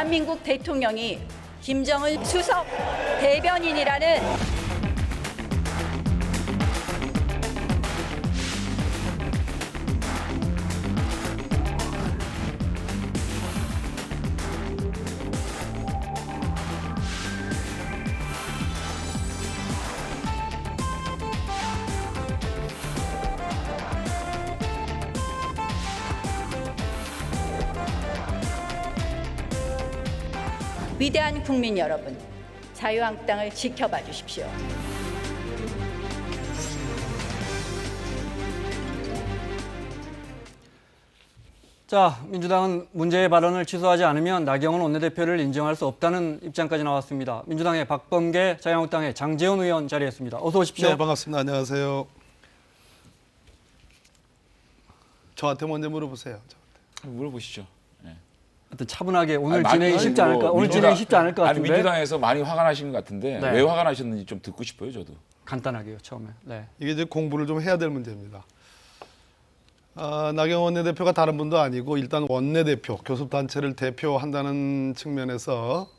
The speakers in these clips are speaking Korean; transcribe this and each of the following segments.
대한민국 대통령이 김정은 수석 대변인이라는 위대한 국민 여러분, 자유한국당을 지켜봐 주십시오. 자, 민주당은 문재의 발언을 취소하지 않으면 나경원 원내대표를 인정할 수 없다는 입장까지 나왔습니다. 민주당의 박범계, 자유한국당의 장제원 의원 자리했습니다. 어서 오십시오. 네, 반갑습니다. 안녕하세요. 저한테 먼저 물어보세요. 물어보시죠. 네. 하여튼 차분하게 오늘 아니, 진행이 쉽지 않을 것, 오늘 진행이 쉽지 않을 것 같은데. 아니, 민주당에서 많이 화가 나신 것 같은데 네. 왜 화가 나셨는지 좀 듣고 싶어요, 저도. 간단하게요, 처음에. 네. 이게 이제 공부를 좀 해야 될 문제입니다. 나경원 원내대표가 다른 분도 아니고 일단 원내대표, 교섭단체를 대표한다는 측면에서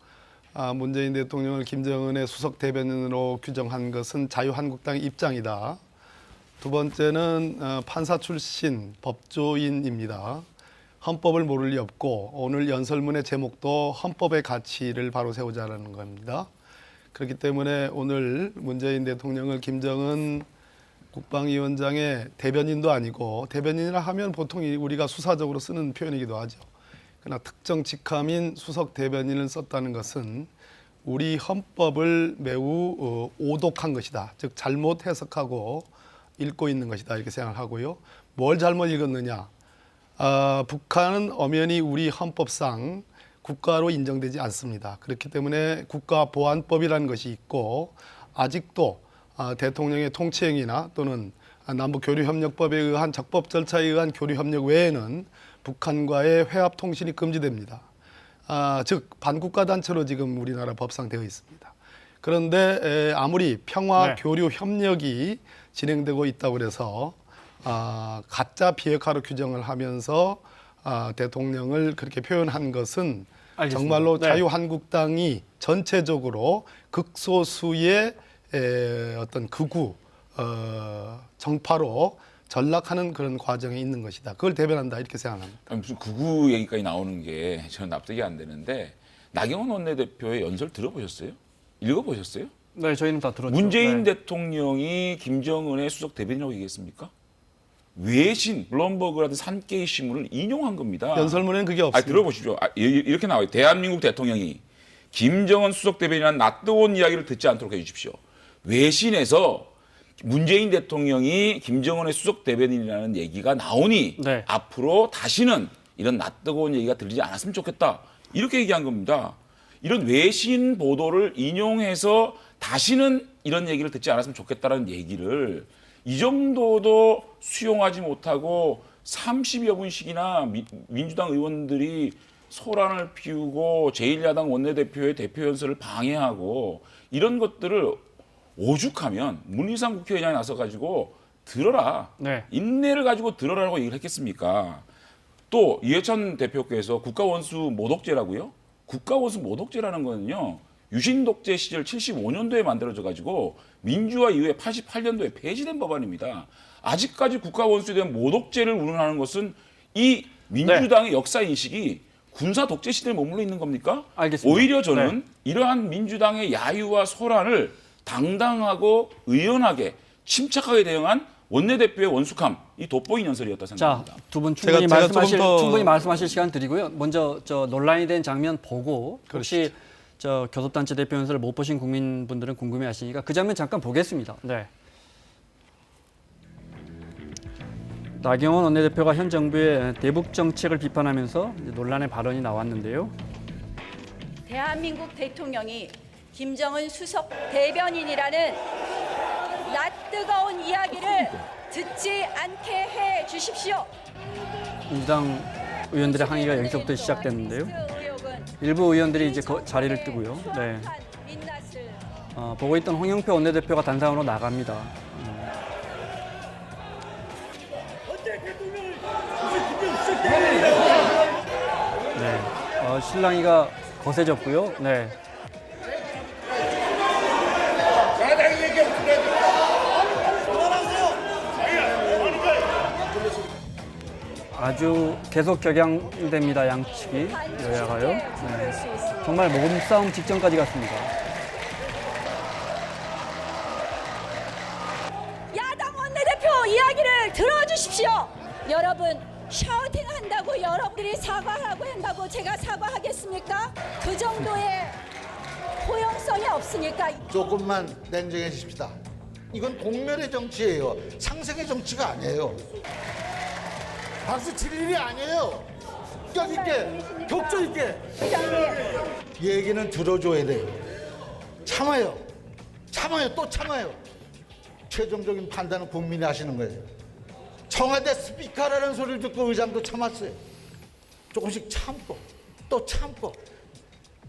문재인 대통령을 김정은의 수석 대변인으로 규정한 것은 자유한국당의 입장이다. 두 번째는 판사 출신 법조인입니다. 헌법을 모를 리 없고 오늘 연설문의 제목도 헌법의 가치를 바로 세우자라는 겁니다. 그렇기 때문에 오늘 문재인 대통령을 김정은 국방위원장의 대변인도 아니고, 대변인이라 하면 보통 우리가 수사적으로 쓰는 표현이기도 하죠. 그러나 특정 직함인 수석 대변인을 썼다는 것은 우리 헌법을 매우 오독한 것이다. 즉 잘못 해석하고 읽고 있는 것이다, 이렇게 생각하고요. 뭘 잘못 읽었느냐? 북한은 엄연히 우리 헌법상 국가로 인정되지 않습니다. 그렇기 때문에 국가보안법이라는 것이 있고, 아직도 대통령의 통치행위나 또는 남북교류협력법에 의한 적법 절차에 의한 교류협력 외에는 북한과의 회합 통신이 금지됩니다. 즉 반국가단체로 지금 우리나라 법상 되어 있습니다. 그런데 아무리 평화 교류 협력이 진행되고 있다고 해서 가짜 비핵화로 규정을 하면서 대통령을 그렇게 표현한 것은 알겠습니다. 정말로 네. 자유한국당이 전체적으로 극소수의 어떤 극우 정파로 전락하는 그런 과정에 있는 것이다. 그걸 대변한다, 이렇게 생각합니다. 아니, 무슨 극우 얘기까지 나오는 게 저는 납득이 안 되는데, 나경원 원내대표의 연설 들어보셨어요? 읽어보셨어요? 네, 저희는 다 들었죠. 문재인 네. 대통령이 김정은의 수석 대변인이라고 얘기했습니까? 외신, 블룸버그라든 산케이 신문을 인용한 겁니다. 연설문에는 그게 없습니다. 들어보시죠. 이렇게 나와요. 대한민국 대통령이 김정은 수석 대변인이라는 낯뜨거운 이야기를 듣지 않도록 해주십시오. 외신에서 문재인 대통령이 김정은의 수석 대변인이라는 얘기가 나오니 네. 앞으로 다시는 이런 낯뜨거운 얘기가 들리지 않았으면 좋겠다. 이렇게 얘기한 겁니다. 이런 외신 보도를 인용해서 다시는 이런 얘기를 듣지 않았으면 좋겠다는 얘기를 이 정도도 수용하지 못하고 30여 분씩이나 민주당 의원들이 소란을 피우고 제1야당 원내대표의 대표 연설을 방해하고 이런 것들을 오죽하면 문희상 국회의장이 나서가지고 들어라. 네. 인내를 가지고 들어라라고 얘기를 했겠습니까? 또 이해찬 대표께서 국가원수 모독죄라고요? 국가원수 모독죄라는 거는요, 유신 독재 시절 75년도에 만들어져 가지고 민주화 이후에 88년도에 폐지된 법안입니다. 아직까지 국가원수에 대한 모독죄를 운운하는 것은 이 민주당의 역사 인식이 군사 독재 시대에 머물러 있는 겁니까? 알겠습니다. 오히려 저는 이러한 민주당의 야유와 소란을 당당하고 의연하게 침착하게 대응한 원내대표의 원숙함, 이 돋보인 연설이었다 자, 생각합니다. 두 분 충분히 제가 말씀하실 조금 더- 충분히 말씀하실 시간 드리고요. 먼저 저 논란이 된 장면 보고 혹시 그러시죠. 저 교섭단체 대표 연설을 못 보신 국민분들은 궁금해하시니까 그 장면 잠깐 보겠습니다. 네. 나경원 원내대표가 현 정부의 대북 정책을 비판하면서 이제 논란의 발언이 나왔는데요. 대한민국 대통령이 김정은 수석 대변인이라는 낯뜨거운 이야기를 듣지 않게 해 주십시오. 민주당 의원들의 항의가 여기서부터 시작됐는데요. 일부 의원들이 이제 자리를 뜨고요. 네. 보고 있던 홍영표 원내대표가 단상으로 나갑니다. 네. 신랑이가 거세졌고요. 네. 아주 계속 격양됩니다. 양측이 여야가요. 네. 정말 몸싸움 직전까지 갔습니다. 야당 원내대표 이야기를 들어주십시오. 여러분 샤우팅 한다고 여러분들이 사과하라고 한다고 제가 사과하겠습니까? 그 정도의 포용성이 없으니까. 조금만 냉정해지십시다. 이건 공멸의 정치예요. 상생의 정치가 아니에요. 박수 칠 일이 아니에요. 격 있게, 격조 있게. 얘기는 들어줘야 돼요. 참아요. 참아요. 또 참아요. 최종적인 판단은 국민이 하시는 거예요. 청와대 스피커라는 소리를 듣고 의장도 참았어요. 조금씩 참고 또 참고.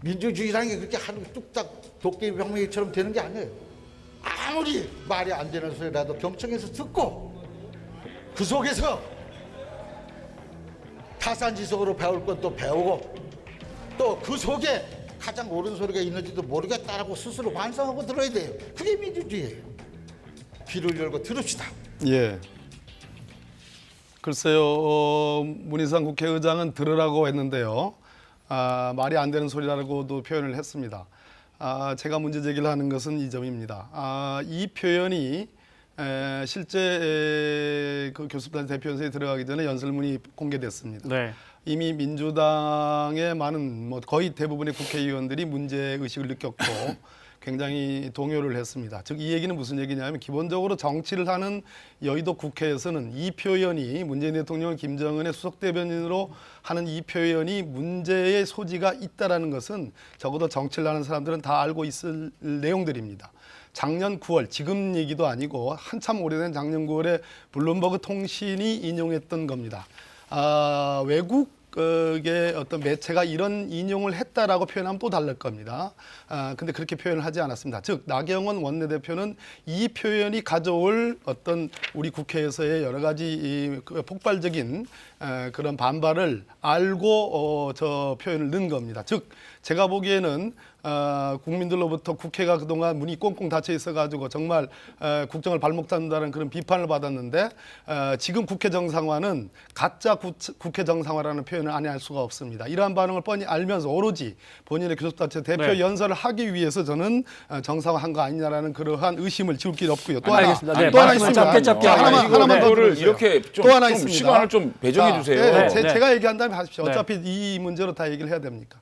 민주주의라는 게 그렇게 하루 뚝딱 도깨비 병명이처럼 되는 게 아니에요. 아무리 말이 안 되는 소리라도 경청해서 듣고 그 속에서 타산지석으로 배울 건 또 배우고 또 그 속에 가장 옳은 소리가 있는지도 모르겠다라고 스스로 반성하고 들어야 돼요. 그게 민주주의예요. 귀를 열고 들읍시다. 예. 글쎄요, 문희상 국회의장은 들으라고 했는데요. 말이 안 되는 소리라고도 표현을 했습니다. 제가 문제 제기를 하는 것은 이 점입니다. 이 표현이 실제 그 교섭단 대표연설에 들어가기 전에 연설문이 공개됐습니다. 네. 이미 민주당의 많은 거의 대부분의 국회의원들이 문제 의식을 느꼈고 굉장히 동요를 했습니다. 즉 이 얘기는 무슨 얘기냐면 기본적으로 정치를 하는 여의도 국회에서는 이 표현이 문재인 대통령을 김정은의 수석 대변인으로 하는 이 표현이 문제의 소지가 있다라는 것은 적어도 정치를 하는 사람들은 다 알고 있을 내용들입니다. 작년 9월, 지금 얘기도 아니고 한참 오래된 작년 9월에 블룸버그 통신이 인용했던 겁니다. 외국의 어떤 매체가 이런 인용을 했다라고 표현하면 또 다를 겁니다. 근데 그렇게 표현을 하지 않았습니다. 즉 나경원 원내대표는 이 표현이 가져올 어떤 우리 국회에서의 여러 가지 폭발적인 그런 반발을 알고 저 표현을 넣은 겁니다. 즉 제가 보기에는 국민들로부터 국회가 그동안 문이 꽁꽁 닫혀 있어가지고 정말 국정을 발목 잡는다는 그런 비판을 받았는데 지금 국회 정상화는 가짜 국회 정상화라는 표현을 안 할 수가 없습니다. 이러한 반응을 뻔히 알면서 오로지 본인의 교섭단체 대표 네. 연설을 하기 위해서 저는 정상화한 거 아니냐라는 그러한 의심을 지울 길이 없고요. 또 아니, 하나, 알겠습니다. 네, 또 하나 말씀을 있습니다. 짧게 하나만 더 이거를 들어주세요. 이렇게 좀, 또 하나 좀 있습니다. 시간을 좀 배정해 자, 주세요. 네, 네. 제가 얘기한 다음에 하십시오. 네. 어차피 이 문제로 다 얘기를 해야 됩니까?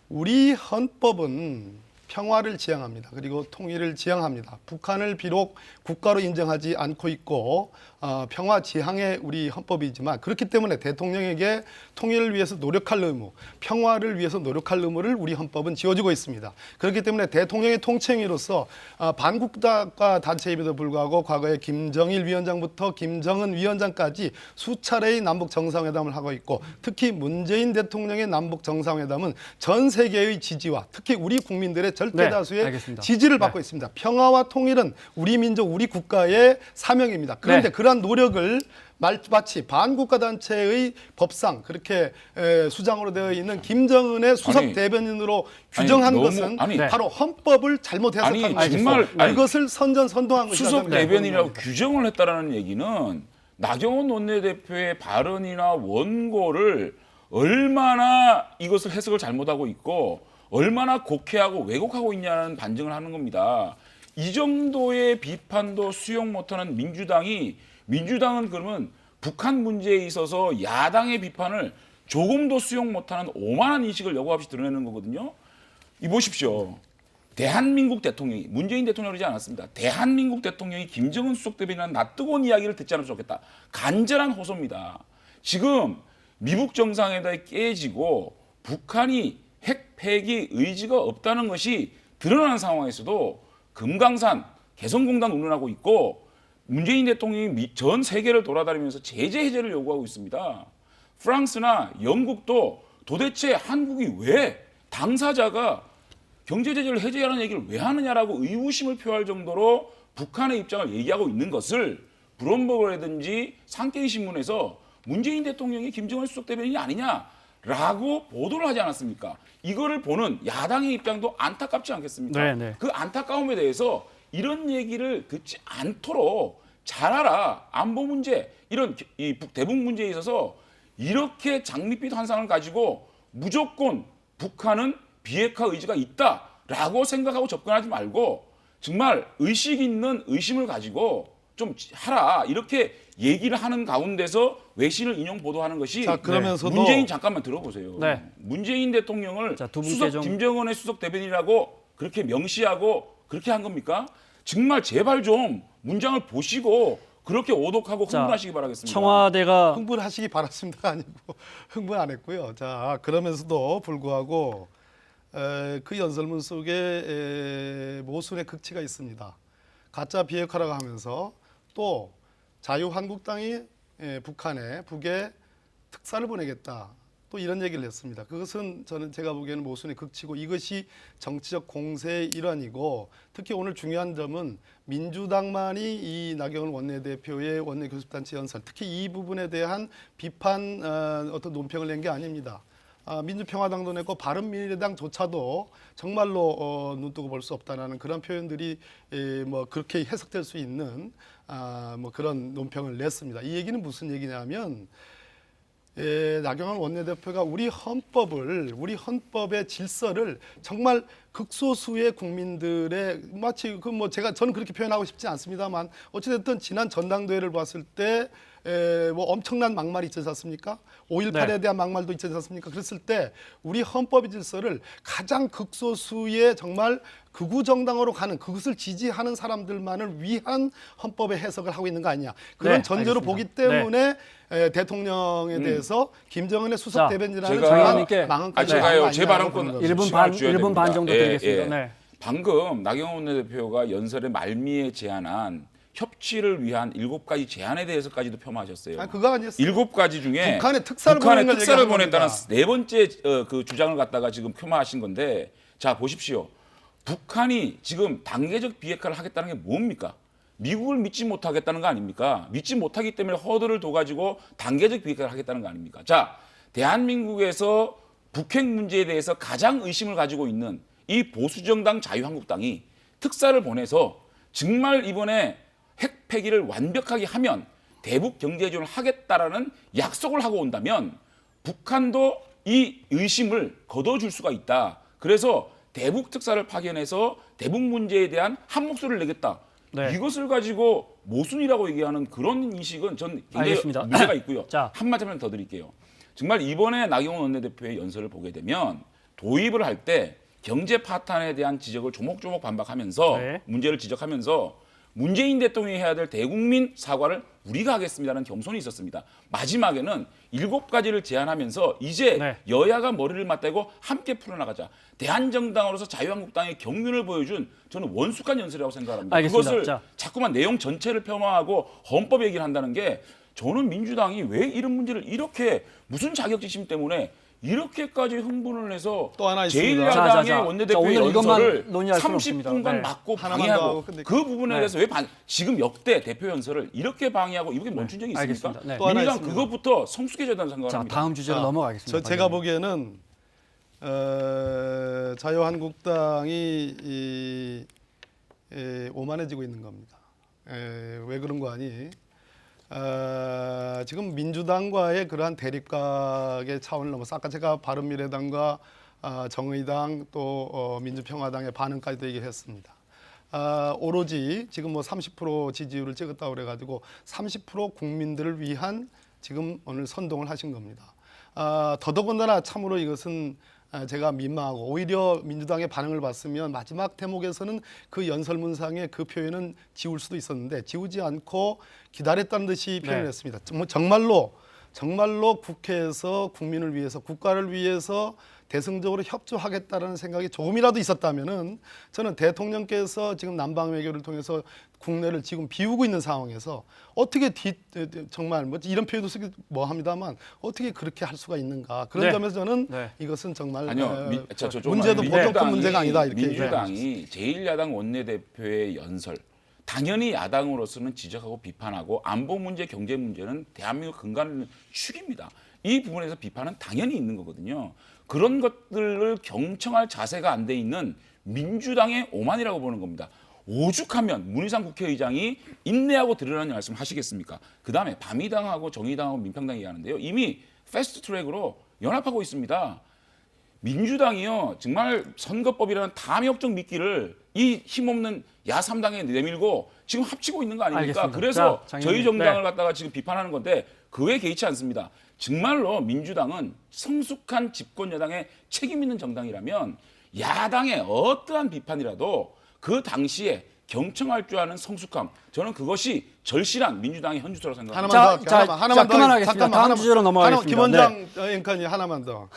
우리 헌법은 평화를 지향합니다. 그리고 통일을 지향합니다. 북한을 비록 국가로 인정하지 않고 있고 평화 지향의 우리 헌법이지만 그렇기 때문에 대통령에게 통일을 위해서 노력할 의무, 평화를 위해서 노력할 의무를 우리 헌법은 지어주고 있습니다. 그렇기 때문에 대통령의 통치행위로서 반국가 단체임에도 불구하고 과거에 김정일 위원장부터 김정은 위원장까지 수차례의 남북 정상회담을 하고 있고 특히 문재인 대통령의 남북 정상회담은 전 세계의 지지와 특히 우리 국민들의 절대 네, 다수의 알겠습니다. 지지를 받고 있습니다. 평화와 통일은 우리 민족, 우리 국가의 사명입니다. 그런데 네. 그러한 노력을 마치 반국가 단체의 법상 그렇게 수장으로 되어 있는 김정은의 수석 아니, 대변인으로 규정한 너무- 것은 아니, 바로 헌법을 잘못 해석한 아니, 것이고 정말, 아니, 그것을 선전선동한 것이다. 수석 대변인이라고 규정을 했다라는 얘기는 나경원 원내대표의 발언이나 원고를 얼마나 이것을 해석을 잘못하고 있고 얼마나 곡해하고 왜곡하고 있냐는 반증을 하는 겁니다. 이 정도의 비판도 수용 못하는 민주당은 그러면 북한 문제에 있어서 야당의 비판을 조금도 수용 못하는 오만한 인식을 여과 없이 드러내는 거거든요. 이 보십시오. 대한민국 대통령이 문재인 대통령이 그러지 않았습니다. 대한민국 대통령이 김정은 수석 대변인이라는 낯뜨거운 이야기를 듣지 않으면 좋겠다. 간절한 호소입니다. 지금 미북 정상회담이 깨지고 북한이 핵 폐기 의지가 없다는 것이 드러나는 상황에서도 금강산 개성공단 운운하고 있고 문재인 대통령이 전 세계를 돌아다니면서 제재 해제를 요구하고 있습니다. 프랑스나 영국도 도대체 한국이 왜 당사자가 경제 제재를 해제하라는 얘기를 왜 하느냐라고 의구심을 표할 정도로 북한의 입장을 얘기하고 있는 것을 블룸버그라든지 상케이 신문에서 문재인 대통령이 김정은 수석 대변인이 아니냐 라고 보도를 하지 않았습니까? 이거를 보는 야당의 입장도 안타깝지 않겠습니까? 네, 네. 그 안타까움에 대해서 이런 얘기를 듣지 않도록 잘 알아. 안보 문제, 이런 이 대북 문제에 있어서 이렇게 장밋빛 환상을 가지고 무조건 북한은 비핵화 의지가 있다라고 생각하고 접근하지 말고 정말 의식 있는 의심을 가지고 좀 하라. 이렇게 얘기를 하는 가운데서 외신을 인용 보도하는 것이 자, 그러면서도 문재인 잠깐만 들어보세요. 네. 문재인 대통령을 자, 두 분께 수석 좀- 김정은의 수석 대변인이라고 그렇게 명시하고 그렇게 한 겁니까? 정말 제발 좀 문장을 보시고 그렇게 오독하고 자, 흥분하시기 바라겠습니다. 청와대가 흥분하시기 바랐습니다. 아니고 흥분 안 했고요. 자, 그러면서도 불구하고 그 연설문 속에 모순의 극치가 있습니다. 가짜 비핵화라고 하면서 또 자유한국당이 북에 특사를 보내겠다. 또 이런 얘기를 했습니다. 그것은 제가 보기에는 모순의 극치고 이것이 정치적 공세의 일환이고 특히 오늘 중요한 점은 민주당만이 이 나경원 원내대표의 원내교섭단체 연설 특히 이 부분에 대한 비판 어떤 논평을 낸 게 아닙니다. 민주평화당도 냈고 바른미래당조차도 정말로 눈뜨고 볼 수 없다라는 그런 표현들이 뭐 그렇게 해석될 수 있는 뭐 그런 논평을 냈습니다. 이 얘기는 무슨 얘기냐면 나경원 원내대표가 우리 헌법의 질서를 정말 극소수의 국민들의 마치 저는 그렇게 표현하고 싶지 않습니다만 어찌됐든 지난 전당대회를 봤을 때 뭐 엄청난 막말이 있지 않습니까? 5.18에 네. 대한 막말도 있지 않습니까? 그랬을 때 우리 헌법의 질서를 가장 극소수의 정말 극우 정당으로 가는 그것을 지지하는 사람들만을 위한 헌법의 해석을 하고 있는 거 아니냐? 그런 네, 전제로 알겠습니다. 보기 때문에 대통령에 대해서 김정은의 수석 자, 대변인이라는 제가- 정말 망언까지 제가요, 한 제 거 아니냐고 발언권 보는 거죠. 1분 집중할 반, 줘야 1분 반 됩니다. 정도 예, 드리겠습니다. 예. 네. 방금 나경원 원내대표가 연설의 말미에 제안한 협치를 위한 7가지 제안에 대해서까지도 폄하하셨어요. 그거 아니었어요. 7가지 중에 북한에 특사를 북한에 보내는 걸 특사를 얘기하는 보냈다는 겁니다. 네 번째 그 주장을 갖다가 지금 폄하하신 건데, 자 보십시오. 북한이 지금 단계적 비핵화를 하겠다는 게 뭡니까? 미국을 믿지 못하겠다는 거 아닙니까? 믿지 못하기 때문에 허들을 둬가지고 단계적 비핵화를 하겠다는 거 아닙니까? 자, 대한민국에서 북핵 문제에 대해서 가장 의심을 가지고 있는 이 보수정당 자유한국당이 특사를 보내서 정말 이번에 핵 폐기를 완벽하게 하면 대북 경제 지원을 하겠다라는 약속을 하고 온다면 북한도 이 의심을 거둬줄 수가 있다. 그래서 대북 특사를 파견해서 대북 문제에 대한 한 목소리를 내겠다. 네. 이것을 가지고 모순이라고 얘기하는 그런 인식은 전 굉장히 알겠습니다. 문제가 있고요. 자. 한마디만 더 드릴게요. 정말 이번에 나경원 원내대표의 연설을 보게 되면 도입을 할 때 경제 파탄에 대한 지적을 조목조목 반박하면서 네. 문제를 지적하면서 문재인 대통령이 해야 될 대국민 사과를 우리가 하겠습니다라는 경선이 있었습니다. 마지막에는 7가지를 제안하면서 이제 네. 여야가 머리를 맞대고 함께 풀어나가자. 대한정당으로서 자유한국당의 경륜을 보여준 저는 원숙한 연설이라고 생각합니다. 알겠습니다. 그것을 자. 자꾸만 내용 전체를 폄하하고 헌법 얘기를 한다는 게 저는 민주당이 왜 이런 문제를 이렇게 무슨 자격지심 때문에 이렇게까지 흥분을 해서 또 하나 있습니다. 제1야당의 자, 자, 자. 원내대표의 자, 오늘 이것만 연설을 논의할 수는 없습니다. 30분간 네. 막고 하나만 더 방해하고 하고 끝낼게요. 그 부분에 네. 대해서 왜 지금 역대 대표 연설을 이렇게 방해하고 이게 멈춘 적이 있습니까? 알겠습니다. 네. 또 하나 민주당 있습니다. 그것부터 성숙해져야 된다는 생각을 자, 합니다. 다음 주제로 자, 넘어가겠습니다. 제가 보기에는 자유한국당이 오만해지고 있는 겁니다. 왜 그런 거 아니? 지금 민주당과의 그러한 대립각의 차원을 넘어서 아까 제가 바른미래당과 정의당 또 민주평화당의 반응까지도 얘기했습니다. 오로지 지금 뭐 30% 지지율을 찍었다고 그래가지고 30% 국민들을 위한 지금 오늘 선동을 하신 겁니다. 더더군다나 참으로 이것은 제가 민망하고 오히려 민주당의 반응을 봤으면 마지막 대목에서는 그 연설문상의 그 표현은 지울 수도 있었는데 지우지 않고 기다렸다는 듯이 표현했습니다. 정말로 국회에서 국민을 위해서 국가를 위해서 대승적으로 협조하겠다는 생각이 조금이라도 있었다면은 저는 대통령께서 지금 남방 외교를 통해서 국내를 지금 비우고 있는 상황에서 어떻게 정말 뭐 이런 표현도 쓰기 뭐합니다만 어떻게 그렇게 할 수가 있는가 그런 네. 점에서 저는 네. 이것은 정말 아니요, 문제도 보통 큰 문제가 아니다 이렇게 민주당이 제1야당 원내대표의 연설 당연히 야당으로서는 지적하고 비판하고 안보 문제, 경제 문제는 대한민국 근간을 축입니다. 이 부분에서 비판은 당연히 있는 거거든요. 그런 것들을 경청할 자세가 안 돼 있는 민주당의 오만이라고 보는 겁니다. 오죽하면 문희상 국회의장이 인내하고 들으라는 말씀 하시겠습니까? 그다음에 바미당하고 정의당하고 민평당 얘기하는데요. 이미 패스트트랙으로 연합하고 있습니다. 민주당이요 정말 선거법이라는 탐욕적 미끼를 이 힘없는 야3당에 내밀고 지금 합치고 있는 거 아닙니까? 알겠습니다. 그래서 자, 저희 장현님. 정당을 네. 갖다가 지금 비판하는 건데 그에 개의치 않습니다. 정말로 민주당은 성숙한 집권 여당의 책임 있는 정당이라면 야당의 어떠한 비판이라도 그 당시에 경청할 줄 아는 성숙함, 저는 그것이 절실한 민주당의 현주소라고 생각합니다. 하나만 자, 더, 하나만 더. 그만하겠습니다. 잠깐만, 다음 하나만, 주제로 넘어가겠습니다. 김원장 앵커님 하나만 더.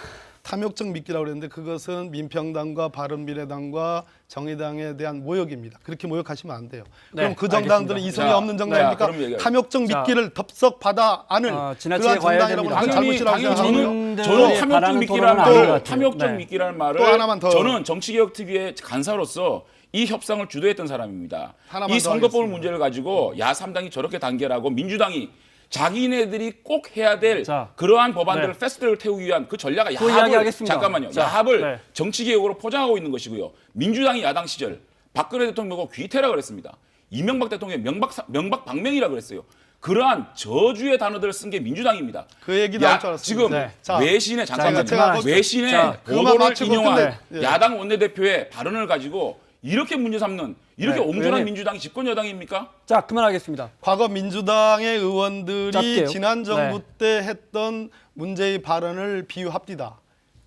탐욕적 미끼라고 그랬는데 그것은 민평당과 바른미래당과 정의당에 대한 모욕입니다. 그렇게 모욕하시면 안 돼요. 그럼 네, 그 정당들은 알겠습니다. 이성이 자, 없는 정당입니까? 그럼 얘기하겠습니다. 탐욕적 미끼를 덥석 받아 안을 지나치게 그러한 봐야 정당이라고 됩니다. 하는 잘못이라고 당연히 생각하고요. 저는 네, 탐욕적 바라는 미끼라는 토론은 아닌 것 말을 같아요. 탐욕적 네. 미끼라는 또 말을 하나만 더. 저는 정치개혁특위의 간사로서 이 협상을 주도했던 사람입니다. 하나만 이 더 선거법 하겠습니다. 문제를 가지고 야3당이 저렇게 단결하고 민주당이 자기네들이 꼭 해야 될 자, 그러한 법안들을 네. 패스트트랙을 태우기 위한 그 전략을 그 이야기 하겠습니다. 잠깐만요. 자, 야합을 네. 정치개혁으로 포장하고 있는 것이고요. 민주당이 야당 시절 박근혜 대통령하고 귀태라 그랬습니다. 이명박 대통령의 명박방명이라 그랬어요. 그러한 저주의 단어들을 쓴 게 민주당입니다. 그 얘기 나올 줄 알았습니다. 지금 네. 자, 외신의 잠깐만요. 제가 외신의 자, 그것만 보도를 마치고 인용한 끝내. 예. 야당 원내대표의 발언을 가지고 이렇게 문제 삼는 이렇게 네, 옹졸한 의원님. 민주당이 집권 여당입니까? 자, 그만하겠습니다. 과거 민주당의 의원들이 짧게요. 지난 정부 네. 때 했던 문제의 발언을 비유합디다.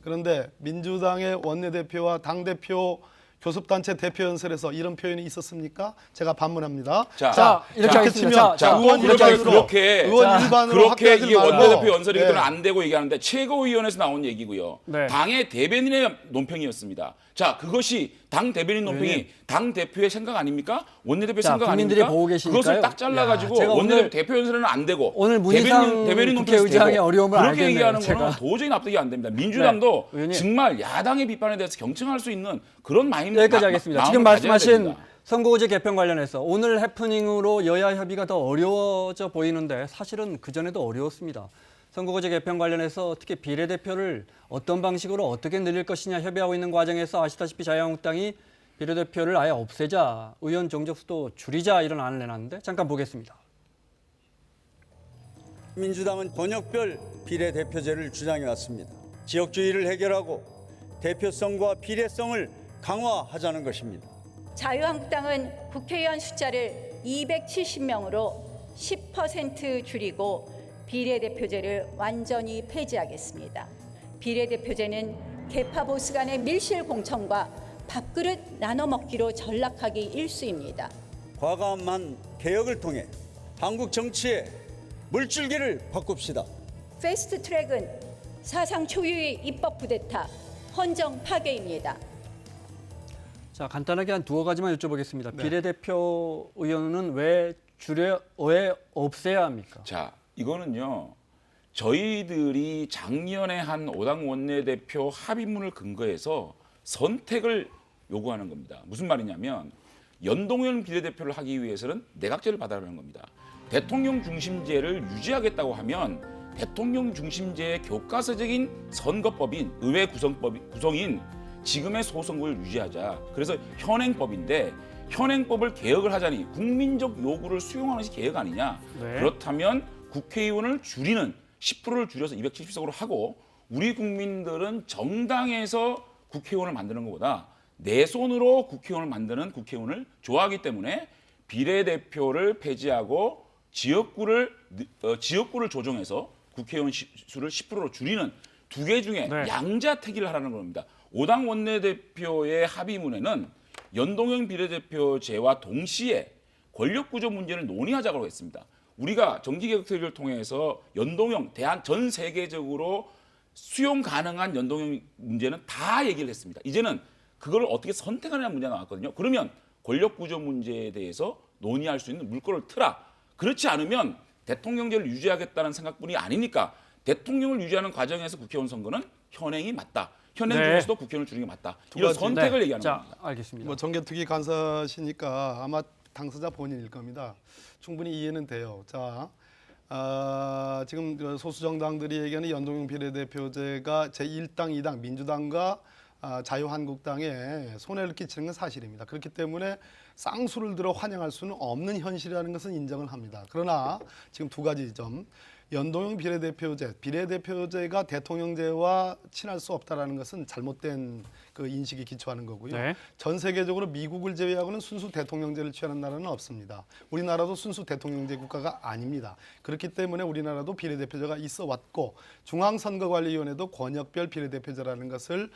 그런데 민주당의 원내대표와 당대표 교섭단체 대표연설에서 이런 표현이 있었습니까? 제가 반문합니다. 자, 이렇게 하겠습니다. 자, 의원 이렇게 일반으로 그렇게 의원 일반으로 그렇게 합의하지 이게 말고. 원내대표 연설이 예. 는 안 되고 얘기하는데 최고위원회에서 나온 얘기고요. 네. 당의 대변인의 논평이었습니다. 자, 그것이 당 대변인 논평이 의원님. 당 대표의 생각 아닙니까? 원내대표 자, 생각 국민들이 아닙니까? 보고 계시니까요. 그것을 딱 잘라가지고 야, 제가 원내대표 오늘- 대표 연설은 안 되고 오늘 문희상 대변인 국회의장의 되고 어려움을 그렇게 알겠네요, 얘기하는 제가. 거는 도저히 납득이 안 됩니다. 민주당도 네, 의원님. 정말 야당의 비판에 대해서 경청할 수 있는 그런 마인드 여기까지 하겠습니다. 마음을 지금 가져야 말씀하신 됩니다. 선거구제 개편 관련해서 오늘 해프닝으로 여야 협의가 더 어려워져 보이는데 사실은 그전에도 어려웠습니다. 선거구제 개편 관련해서 특히 비례대표를 어떤 방식으로 어떻게 늘릴 것이냐 협의하고 있는 과정에서 아시다시피 자유한국당이 비례대표를 아예 없애자, 의원 정적수도 줄이자 이런 안을 내놨는데 잠깐 보겠습니다. 민주당은 권역별 비례대표제를 주장해 왔습니다. 지역주의를 해결하고 대표성과 비례성을 강화하자는 것입니다. 자유한국당은 국회의원 숫자를 270명으로 10% 줄이고 비례대표제를 완전히 폐지하겠습니다. 비례대표제는 개파 보수 간의 밀실 공천과 밥그릇 나눠 먹기로 전락하기 일쑤입니다. 과감한 개혁을 통해 한국 정치의 물줄기를 바꿉시다. 패스트 트랙은 사상 초유의 입법 쿠데타, 헌정 파괴입니다. 자, 간단하게 한 두어 가지만 여쭤보겠습니다. 비례대표 의원은 왜 없애야 합니까? 자, 이거는요. 저희들이 작년에 한 5당 원내대표 합의문을 근거해서 선택을 요구하는 겁니다. 무슨 말이냐면 연동형 비례대표를 하기 위해서는 내각제를 받아라는 겁니다. 대통령 중심제를 유지하겠다고 하면 대통령 중심제의 교과서적인 선거법인 의회 구성인 지금의 소선거를 유지하자. 그래서 현행법인데 현행법을 개혁을 하자니 국민적 요구를 수용하는 것이 개혁 아니냐. 네. 그렇다면 국회의원을 줄이는 10%를 줄여서 270석으로 하고 우리 국민들은 정당에서 국회의원을 만드는 것보다 내 손으로 국회의원을 만드는 국회의원을 좋아하기 때문에 비례대표를 폐지하고 지역구를 조정해서 국회의원 수를 10%로 줄이는 두 개 중에 네. 양자택일을 하라는 겁니다. 5당 원내대표의 합의문에는 연동형 비례대표제와 동시에 권력구조 문제를 논의하자고 했습니다. 우리가 정치개혁특위를 통해서 연동형 전 세계적으로 수용 가능한 연동형 문제는 다 얘기를 했습니다. 이제는 그걸 어떻게 선택하느냐 문제가 나왔거든요. 그러면 권력구조 문제에 대해서 논의할 수 있는 물꼬를 트라. 그렇지 않으면 대통령제를 유지하겠다는 생각뿐이 아니니까 대통령을 유지하는 과정에서 국회의원 선거는 현행이 맞다. 현행 네. 중에서도 국회의원을 줄이는 게 맞다. 이런 가지. 선택을 얘기하는 자, 겁니다. 알겠습니다. 뭐 정개특위 간사시니까 아마 당사자 본인일 겁니다. 충분히 이해는 돼요. 자, 지금 소수 정당들이 얘기하는 연동형 비례대표제가 제1당, 2당 민주당과 자유한국당에 손해를 끼치는 건 사실입니다. 그렇기 때문에 쌍수를 들어 환영할 수는 없는 현실이라는 것은 인정을 합니다. 그러나 지금 두 가지 점. 연동형 비례대표제가 대통령제와 친할 수 없다라는 것은 잘못된 그 인식에 기초하는 거고요. 네. 전 세계적으로 미국을 제외하고는 순수 대통령제를 취하는 나라는 없습니다. 우리나라도 순수 대통령제 국가가 아닙니다. 그렇기 때문에 우리나라도 비례대표제가 있어 왔고 중앙선거관리위원회도 권역별 비례대표제라는 것을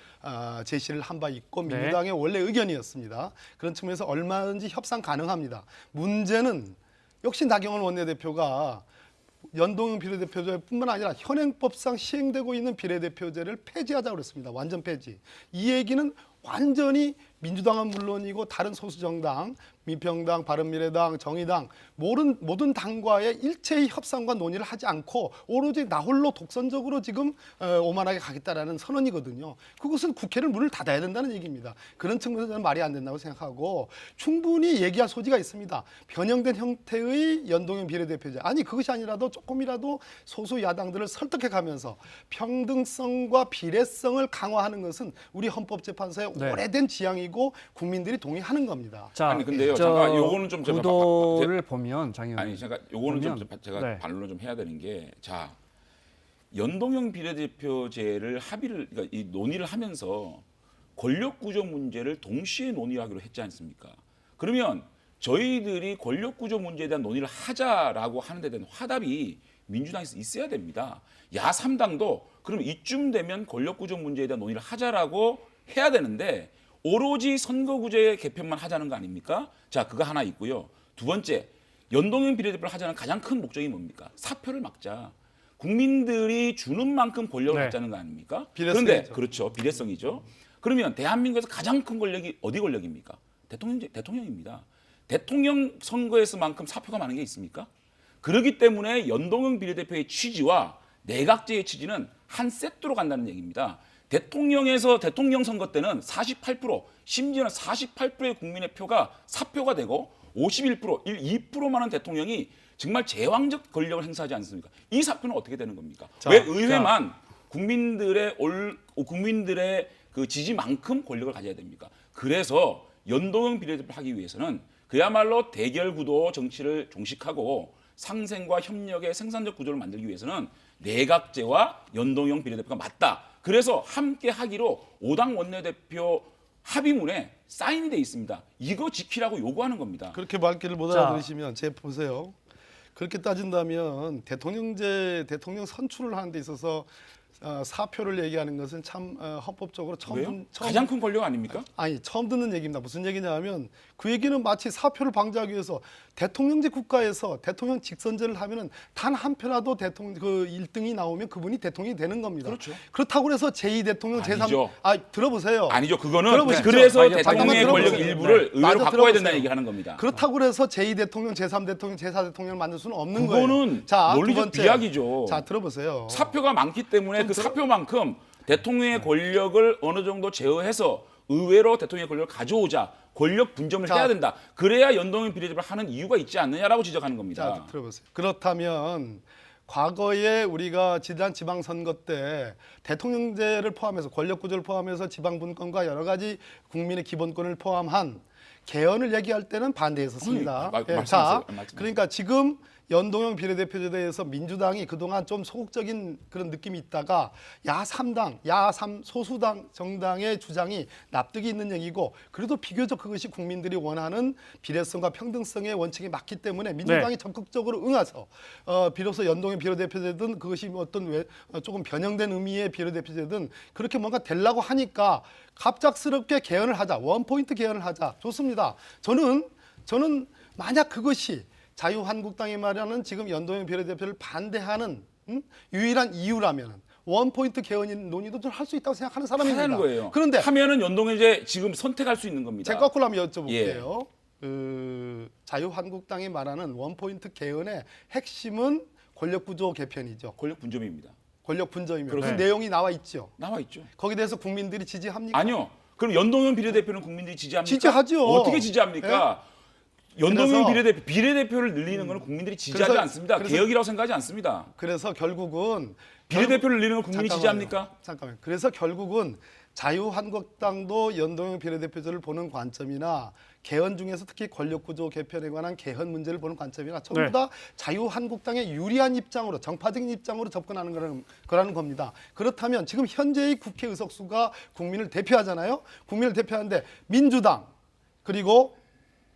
제시를 한 바 있고 네. 민주당의 원래 의견이었습니다. 그런 측면에서 얼마든지 협상 가능합니다. 문제는 역시 나경원 원내대표가 연동형 비례대표제뿐만 아니라 현행법상 시행되고 있는 비례대표제를 폐지하자고 그랬습니다. 완전 폐지. 이 얘기는 완전히 민주당은 물론이고 다른 소수정당, 민평당, 바른미래당, 정의당 모든 당과의 일체의 협상과 논의를 하지 않고 오로지 나홀로 독선적으로 지금 오만하게 가겠다라는 선언이거든요. 그것은 국회를 문을 닫아야 된다는 얘기입니다. 그런 측면에서 저는 말이 안 된다고 생각하고 충분히 얘기할 소지가 있습니다. 변형된 형태의 연동형 비례대표제. 아니 그것이 아니라도 조금이라도 소수 야당들을 설득해가면서 평등성과 비례성을 강화하는 것은 우리 헌법재판소의 네. 오래된 지향이고 국민들이 동의하는 겁니다. 자, 아니, 근데요, 잠깐 요거는 좀 제가 구도를 보면 장 의원님. 아니 제가 요거는 좀 보면, 제가 네. 반론을 좀 해야 되는 게 자 연동형 비례대표제를 그러니까 이 논의를 하면서 권력구조 문제를 동시에 논의하기로 했지 않습니까? 그러면 저희들이 권력구조 문제에 대한 논의를 하자라고 하는 데 대한 화답이 민주당에서 있어야 됩니다. 야3당도 그럼 이쯤 되면 권력구조 문제에 대한 논의를 하자라고 해야 되는데 오로지 선거구제 개편만 하자는 거 아닙니까? 자, 그거 하나 있고요. 두 번째, 연동형 비례대표를 하자는 가장 큰 목적이 뭡니까? 사표를 막자. 국민들이 주는 만큼 권력을 네. 갖자는 거 아닙니까? 비례성이죠. 그런데 그렇죠. 비례성이죠. 그러면 대한민국에서 가장 큰 권력이 어디 권력입니까? 대통령입니다. 대통령 선거에서만큼 사표가 많은 게 있습니까? 그렇기 때문에 연동형 비례대표의 취지와 내각제의 취지는 한 세트로 간다는 얘기입니다. 대통령에서 대통령 선거 때는 48%, 심지어는 48%의 국민의 표가 사표가 되고 51%, 2%만한 대통령이 정말 제왕적 권력을 행사하지 않습니까? 이 사표는 어떻게 되는 겁니까? 자, 왜 의회만 국민들의 그 지지만큼 권력을 가져야 됩니까? 그래서 연동형 비례대표를 하기 위해서는 그야말로 대결 구도 정치를 종식하고 상생과 협력의 생산적 구조를 만들기 위해서는 내각제와 연동형 비례대표가 맞다. 그래서 함께 하기로 5당 원내대표 합의문에 사인이 돼 있습니다. 이거 지키라고 요구하는 겁니다. 그렇게 말귀를 못 자. 알아들으시면 제 보세요. 그렇게 따진다면 대통령 선출을 하는 데 있어서 사표를 얘기하는 것은 참 헌법적으로 왜요? 가장 큰 권력 아닙니까? 처음 듣는 얘기입니다. 무슨 얘기냐면 그 얘기는 마치 사표를 방지하기 위해서 대통령제 국가에서 대통령 직선제를 하면은 단 한 표라도 대통령 그 1등이 나오면 그분이 대통령이 되는 겁니다. 그렇죠. 그렇다고 해서 제2대통령 아니죠. 제3 들어보세요. 아니죠. 그거는 들어보십시오. 그래서 아니요, 대통령의 잠깐만 권력 들어보세요. 일부를 네. 의회로 마저 바꿔야 들어보세요. 된다는 얘기를 하는 겁니다. 그렇다고 해서 제2대통령, 제3대통령, 제4대통령을 만들 수는 없는 거예요. 그거는 자, 두 논리적 번째. 비약이죠. 자, 들어보세요. 사표가 많기 때문에 그 사표만큼 대통령의 권력을 어느 정도 제어해서 의회로 대통령의 권력을 가져오자. 권력 분점을 자. 해야 된다. 그래야 연동형 비례대표를 하는 이유가 있지 않느냐라고 지적하는 겁니다. 자, 들어보세요. 그렇다면 과거에 우리가 지난 지방선거 때 대통령제를 포함해서 권력구조를 포함해서 지방분권과 여러 가지 국민의 기본권을 포함한 개헌을 얘기할 때는 반대했었습니다. 말씀하세요. 자, 말씀하세요. 그러니까 지금 연동형 비례대표제에 대해서 민주당이 그동안 좀 소극적인 그런 느낌이 있다가 야3 소수당 정당의 주장이 납득이 있는 얘기고 그래도 비교적 그것이 국민들이 원하는 비례성과 평등성의 원칙에 맞기 때문에 민주당이 적극적으로 응해서 비로소 연동형 비례대표제든 그것이 어떤 조금 변형된 의미의 비례대표제든 그렇게 뭔가 되려고 하니까 갑작스럽게 개헌을 하자. 원포인트 개헌을 하자. 좋습니다. 저는 만약 그것이 자유한국당이 말하는 지금 연동형 비례대표를 반대하는 유일한 이유라면 원포인트 개헌 논의도 좀 할 수 있다고 생각하는 사람입니다. 하는 거예요. 그런데 하면은 연동형제 지금 선택할 수 있는 겁니다. 제가 거꾸로 한번 여쭤볼게요. 자유한국당이 말하는 원포인트 개헌의 핵심은 권력구조 개편이죠. 권력 분점입니다. 권력 분점이면 그 그렇습니다. 내용이 나와 있죠. 나와 있죠. 거기에 대해서 국민들이 지지합니까? 아니요. 그럼 연동형 비례대표는 국민들이 지지합니까? 지지하죠. 어떻게 지지합니까? 연동형 그래서- 비례대표를 늘리는 것은 국민들이 지지하지 그래서- 않습니다. 그래서- 개혁이라고 생각하지 않습니다. 그래서 결국은 비례대표를 늘리는 건 국민이 지지합니까? 잠깐만요. 그래서 결국은 자유한국당도 연동형 비례대표제를 보는 관점이나 개헌 중에서 특히 권력구조 개편에 관한 개헌 문제를 보는 관점이나 전부 네. 다 자유한국당에 유리한 입장으로 정파적인 입장으로 접근하는 거라는 겁니다. 그렇다면 지금 현재의 국회 의석수가 국민을 대표하잖아요. 국민을 대표하는데 민주당 그리고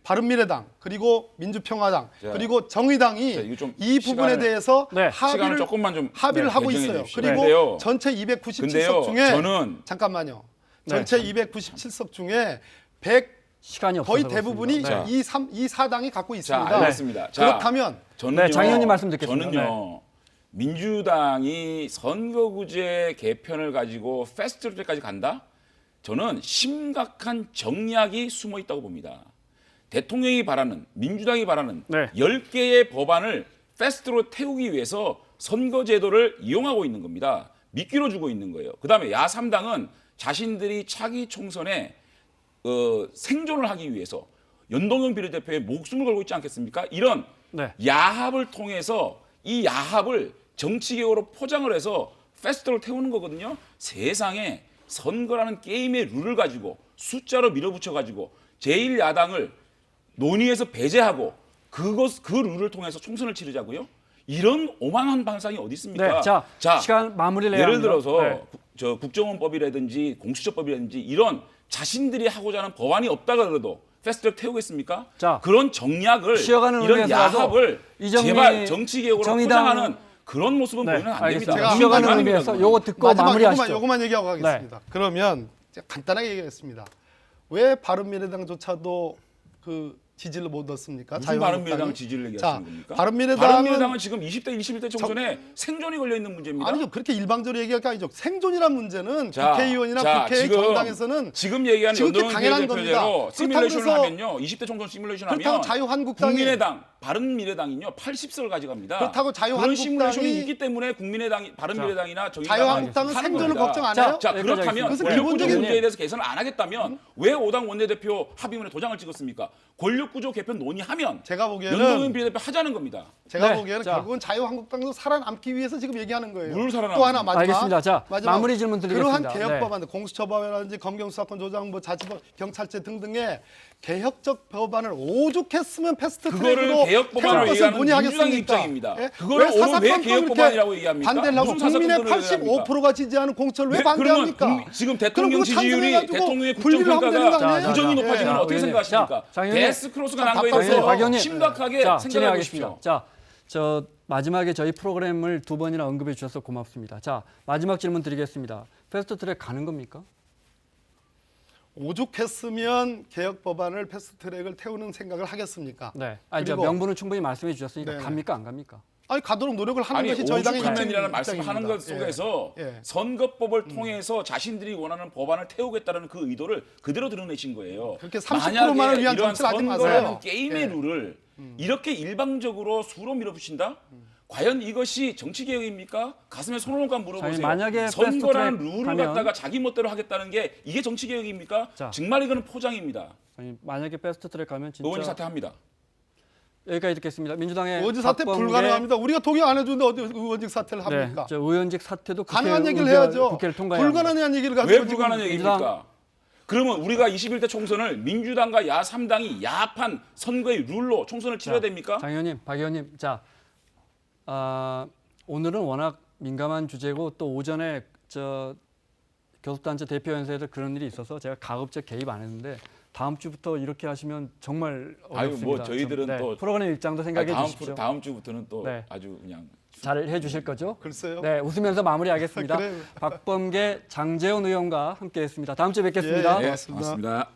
바른미래당 그리고 민주평화당 자, 그리고 정의당이 자, 이거 좀 이 부분에 시간을- 대해서 네, 시간을 조금만 좀 합의를 하고 배정해 있어요. 주십시오. 그리고 근데요. 전체 근데요, 297석 중에 저는 잠깐만요. 네. 전체 297석 중에 100 시간이 없어서 거의 대부분이 그렇습니다. 네. 이 사당이 갖고 자, 있습니다. 알겠습니다. 자, 그렇다면 저는요, 네, 장 의원님 말씀 듣겠습니다. 저는요, 민주당이 선거구제 개편을 가지고 패스트트랙까지 간다? 저는 심각한 정략이 숨어 있다고 봅니다. 대통령이 바라는, 민주당이 바라는 네. 10개의 법안을 패스트로 태우기 위해서 선거제도를 이용하고 있는 겁니다. 미끼로 주고 있는 거예요. 그다음에 야3당은 자신들이 차기 총선에 생존을 하기 위해서 연동형 비례대표에 목숨을 걸고 있지 않겠습니까? 이런 네. 야합을 통해서 이 야합을 정치개혁으로 포장을 해서 패스트로 태우는 거거든요. 세상에 선거라는 게임의 룰을 가지고 숫자로 밀어붙여 가지고 제1야당을 논의해서 배제하고 그 룰을 통해서 총선을 치르자고요? 이런 오만한 방상이 어디 있습니까? 네, 자, 시간 마무리를 해야 예를 합니다. 들어서 네. 저 국정원법이라든지 공수처법이라든지 이런 자신들이 하고자 하는 법안이 없다 그래도 패스트트랙 태우겠습니까? 자, 그런 정략을 쉬어가는 이런 의미에서라도 야합을 이정미 제발 정치개혁으로 정의당- 포장하는 그런 모습은 네, 보이면 안 알겠습니다. 됩니다. 제가 쉬어가는 한마디만 의미에서 합니다, 요거 듣고 마지막 마무리하시죠. 요것만 얘기하고 가겠습니다. 그러면 제가 간단하게 얘기하겠습니다. 왜 바른미래당조차도 그 지지를 못 얻습니까? 무슨 자유한국당이? 바른미래당 지지를 얘기하시는 자, 겁니까? 바른미래당은 바른미래당은 지금 20대, 21대 총선에 생존이 걸려 있는 문제입니다. 아니죠. 그렇게 일방적으로 얘기할 게 아니죠. 생존이란 문제는 자, 국회의원이나 자, 국회 지금- 정당에서는 지금 얘기하는 지극히 연동형 당연한 비례대표제로 겁니다. 시뮬레이션을 그렇다고 하면요. 20대 총선 시뮬레이션 그렇다고 하면 자유한국당이- 국민의당, 바른미래당이요. 80석을 가져갑니다. 그렇다고 그런 자유한국당이- 시뮬레이션이 있기 때문에 국민의당, 바른미래당이나 정의당이 자유한국당은 하는 생존을 겁니다. 걱정 안 자, 해요? 자, 여기까지 그렇다면 하겠습니다. 권력구조 기본적인- 문제에 대해서 개선을 안 하겠다면 왜 5당 원내대표 합의문에 도장을 찍었습니까? 권력구조 개편 논의하면 제가 보기에는 연동형 비례대표 하자는 겁니다. 제가 네, 보기에는 자. 결국은 자유한국당도 살아남기 위해서 지금 얘기하는 거예요. 뭘 살아남습니까? 또 하나 마지막. 알겠습니다. 자, 마무리 질문 드리겠습니다. 그러한 개혁법안들, 공수처법이라든지 검경수사권 조장부, 자치법, 경찰제 등등의 개혁적 법안을 오죽했으면 패스트트랙으로 그거를 개혁법안으로 얘기하는 민주당 입장입니다. 예? 그거를 오늘 왜 사사건건 개혁법안이라고 이렇게 얘기합니까? 반대를 하고 무슨 국민의 사사건건을 85%가 지지하는 공천을 왜 네, 반대합니까? 그러면 지금 그럼 대통령 그거 지지율이 찬성해가지고 대통령의 분리를 하면 되는 거 국정평가가 아니에요? 부정이 자, 높아지면 자, 어떻게 자, 생각하십니까? 자, 장 의원님. 데스크로스가 난 거에 답답해요. 대해서 박 의원님. 심각하게 자, 생각해 진행하겠습니다. 보십시오. 자, 저 마지막에 저희 프로그램을 2번이나 언급해 주셔서 고맙습니다. 자, 마지막 질문 드리겠습니다. 패스트트랙 가는 겁니까? 오죽했으면 개혁 법안을 패스트트랙을 태우는 생각을 하겠습니까? 네. 아니, 저 그리고- 명분은 충분히 말씀해 주셨으니까 네. 갑니까 안 갑니까? 아니 가도록 노력을 하는 아니 것이 저희 당의 오죽하면이라는 말씀을 입장입니다. 하는 것 속에서 예. 선거법을 통해서 자신들이 원하는 법안을 태우겠다는 그 의도를 그대로 드러내신 거예요. 그렇게 30%만을 위한 이러한 정치를 하지 선거라는 마세요. 게임의 예. 룰을 이렇게 일방적으로 수로 밀어붙인다? 과연 이것이 정치개혁입니까? 가슴에 손을 얹고 물어보세요. 아니, 만약에 선거라는 패스트트랙 룰을 하면- 갖다가 자기 멋대로 하겠다는 게 이게 정치개혁입니까? 자. 정말 이거는 포장입니다. 아니, 만약에 패스트트랙 가면 진짜 의원직 사퇴합니다. 여기까지 듣겠습니다. 민주당의 의원직 사퇴 박범계- 불가능합니다. 우리가 동의 안 해주는데 어디 의원직 사퇴를 합니까? 네, 저 의원직 사퇴도 가능한 얘기를 해야죠. 국회를 통과해야 합니다. 불가능한 얘기를 가지고 왜 지금 불가능한 얘기입니까? 민주당- 그러면 우리가 21대 총선을 민주당과 야3당이 야합한 선거의 룰로 총선을 치러야 됩니까? 장 의원님, 박 의원님, 자, 오늘은 워낙 민감한 주제고 또 오전에 저 교섭단체 대표연설에서 그런 일이 있어서 제가 가급적 개입 안 했는데 다음 주부터 이렇게 하시면 정말 아유, 어렵습니다. 뭐 저희들은 좀, 또- 프로그램 입장도 생각해 주십시오. 다음 주부터는 또 네. 아주 그냥 잘 해주실 거죠? 글쎄요. 네, 웃으면서 마무리하겠습니다. 그래요. 박범계, 장재원 의원과 함께했습니다. 다음 주에 뵙겠습니다. 예, 네, 고맙습니다. 고맙습니다.